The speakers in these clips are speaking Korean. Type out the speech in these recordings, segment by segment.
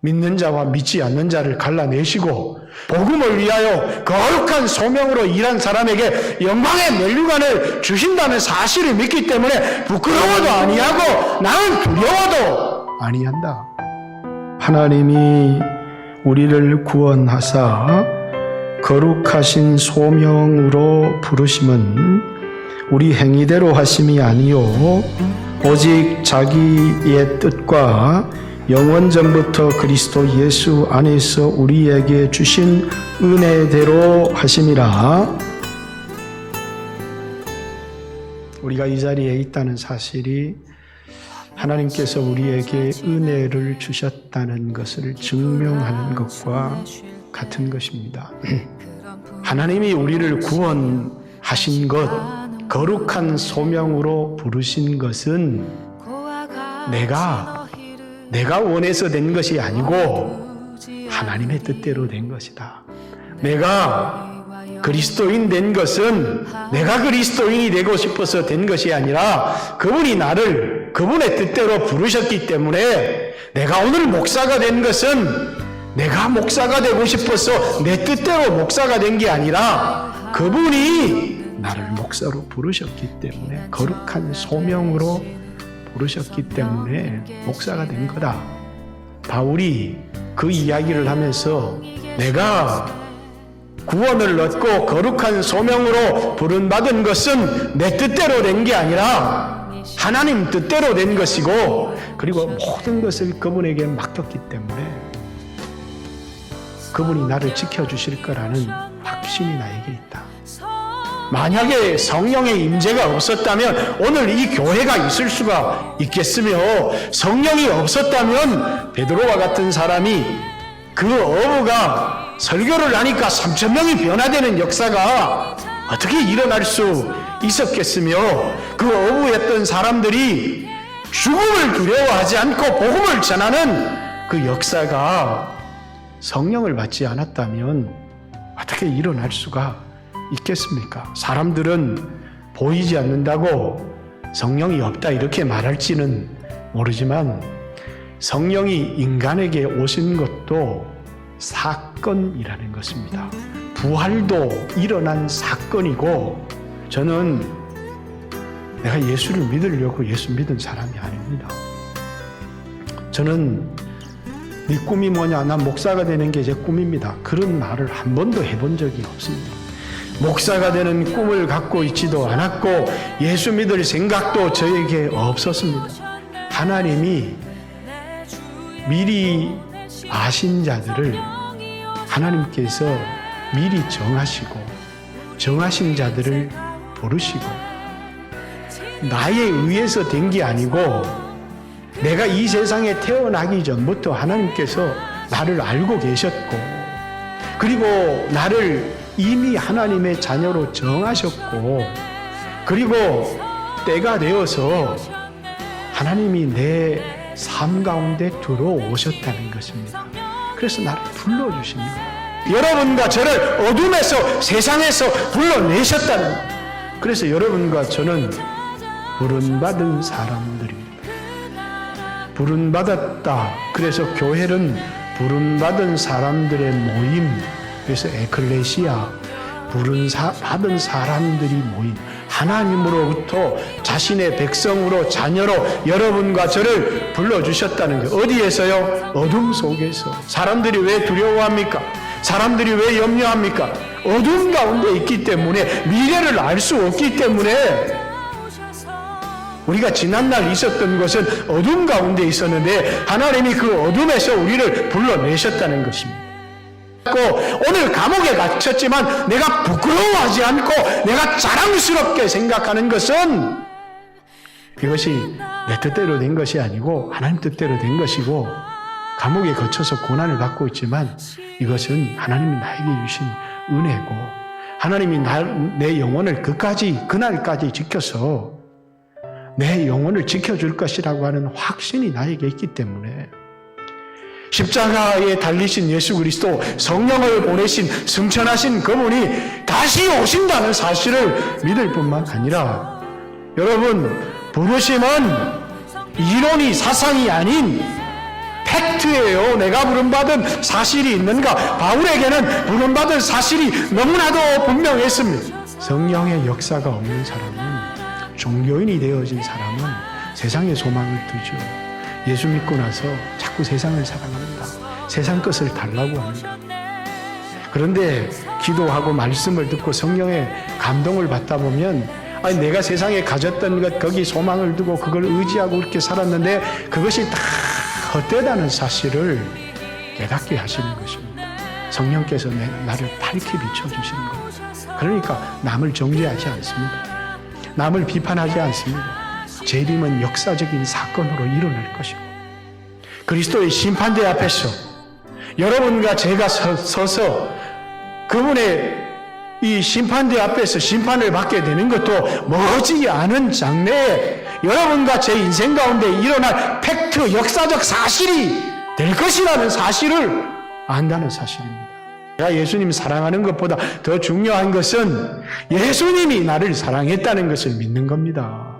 믿는 자와 믿지 않는 자를 갈라내시고 복음을 위하여 거룩한 소명으로 일한 사람에게 영광의 면류관을 주신다는 사실을 믿기 때문에 부끄러워도 아니하고 나는 두려워도 아니한다. 하나님이 우리를 구원하사 거룩하신 소명으로 부르심은 우리 행위대로 하심이 아니요 오직 자기의 뜻과 영원 전부터 그리스도 예수 안에서 우리에게 주신 은혜대로 하심이라. 우리가 이 자리에 있다는 사실이 하나님께서 우리에게 은혜를 주셨다는 것을 증명하는 것과 같은 것입니다. 하나님이 우리를 구원하신 것, 거룩한 소명으로 부르신 것은 내가 원해서 된 것이 아니고 하나님의 뜻대로 된 것이다. 내가 그리스도인 된 것은 내가 그리스도인이 되고 싶어서 된 것이 아니라 그분이 나를 그분의 뜻대로 부르셨기 때문에 내가 오늘 목사가 된 것은 내가 목사가 되고 싶어서 내 뜻대로 목사가 된 게 아니라 그분이 나를 목사로 부르셨기 때문에 거룩한 소명으로 부르셨기 때문에 목사가 된 거다. 바울이 그 이야기를 하면서 내가 구원을 얻고 거룩한 소명으로 부름받은 것은 내 뜻대로 된 게 아니라 하나님 뜻대로 된 것이고 그리고 모든 것을 그분에게 맡겼기 때문에 그분이 나를 지켜주실 거라는 확신이 나에게 있다. 만약에 성령의 임재가 없었다면 오늘 이 교회가 있을 수가 있겠으며 성령이 없었다면 베드로와 같은 사람이 그 어부가 설교를 하니까 3,000명이 변화되는 역사가 어떻게 일어날 수 있었겠으며 그 어부였던 사람들이 죽음을 두려워하지 않고 복음을 전하는 그 역사가 성령을 받지 않았다면 어떻게 일어날 수가 있겠습니까? 사람들은 보이지 않는다고 성령이 없다 이렇게 말할지는 모르지만 성령이 인간에게 오신 것도 사건이라는 것입니다. 부활도 일어난 사건이고 저는 내가 예수를 믿으려고 예수 믿은 사람이 아닙니다. 저는 네 꿈이 뭐냐? 난 목사가 되는 게 제 꿈입니다. 그런 말을 한 번도 해본 적이 없습니다. 목사가 되는 꿈을 갖고 있지도 않았고 예수 믿을 생각도 저에게 없었습니다. 하나님이 미리 아신 자들을 하나님께서 미리 정하시고 정하신 자들을 부르시고 나에 의해서 된 게 아니고 내가 이 세상에 태어나기 전부터 하나님께서 나를 알고 계셨고 그리고 나를 이미 하나님의 자녀로 정하셨고 그리고 때가 되어서 하나님이 내 삶 가운데 들어오셨다는 것입니다. 그래서 나를 불러주십니다. 여러분과 저를 어둠에서 세상에서 불러내셨다는 그래서 여러분과 저는 부름받은 사람들입니다. 부름받았다. 그래서 교회는 부름받은 사람들의 모임 그래서 에클레시아 부름받은 사람들이 모인 하나님으로부터 자신의 백성으로 자녀로 여러분과 저를 불러주셨다는 것. 어디에서요? 어둠 속에서. 사람들이 왜 두려워합니까? 사람들이 왜 염려합니까? 어둠 가운데 있기 때문에 미래를 알 수 없기 때문에 우리가 지난날 있었던 것은 어둠 가운데 있었는데 하나님이 그 어둠에서 우리를 불러내셨다는 것입니다. 오늘 감옥에 갇혔지만 내가 부끄러워하지 않고 내가 자랑스럽게 생각하는 것은 이것이 내 뜻대로 된 것이 아니고 하나님 뜻대로 된 것이고 감옥에 갇혀서 고난을 받고 있지만 이것은 하나님이 나에게 주신 은혜고 하나님이 내 영혼을 그날까지 지켜서 내 영혼을 지켜줄 것이라고 하는 확신이 나에게 있기 때문에 십자가에 달리신 예수 그리스도 성령을 보내신 승천하신 그분이 다시 오신다는 사실을 믿을 뿐만 아니라 여러분 부르심은 이론이 사상이 아닌 팩트예요. 내가 부름받은 사실이 있는가? 바울에게는 부름받은 사실이 너무나도 분명했습니다. 성령의 역사가 없는 사람은, 종교인이 되어진 사람은 세상에 소망을 두죠. 예수 믿고 나서 자꾸 세상을 사랑합니다. 세상 것을 달라고 합니다. 그런데 기도하고 말씀을 듣고 성령의 감동을 받다 보면, 아니 내가 세상에 가졌던 것, 거기 소망을 두고 그걸 의지하고 그렇게 살았는데 그것이 다 헛되다는 사실을 깨닫게 하시는 것입니다. 성령께서 나를 밝히 비춰주시는 겁니다. 그러니까 남을 정죄하지 않습니다. 남을 비판하지 않습니다. 재림은 역사적인 사건으로 일어날 것이고, 그리스도의 심판대 앞에서 여러분과 제가 서서 그분의 이 심판대 앞에서 심판을 받게 되는 것도 머지 않은 장래에 여러분과 제 인생 가운데 일어날 팩트, 역사적 사실이 될 것이라는 사실을 안다는 사실입니다. 내가 예수님 사랑하는 것보다 더 중요한 것은 예수님이 나를 사랑했다는 것을 믿는 겁니다.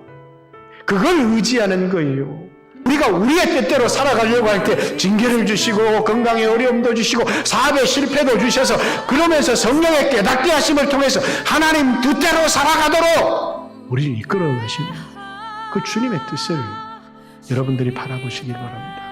그걸 의지하는 거예요. 우리가 우리의 뜻대로 살아가려고 할 때 징계를 주시고 건강에 어려움도 주시고 사업에 실패도 주셔서, 그러면서 성령의 깨닫게 하심을 통해서 하나님 뜻대로 살아가도록 우리를 이끌어 가십니다. 그 주님의 뜻을 여러분들이 바라보시길 바랍니다.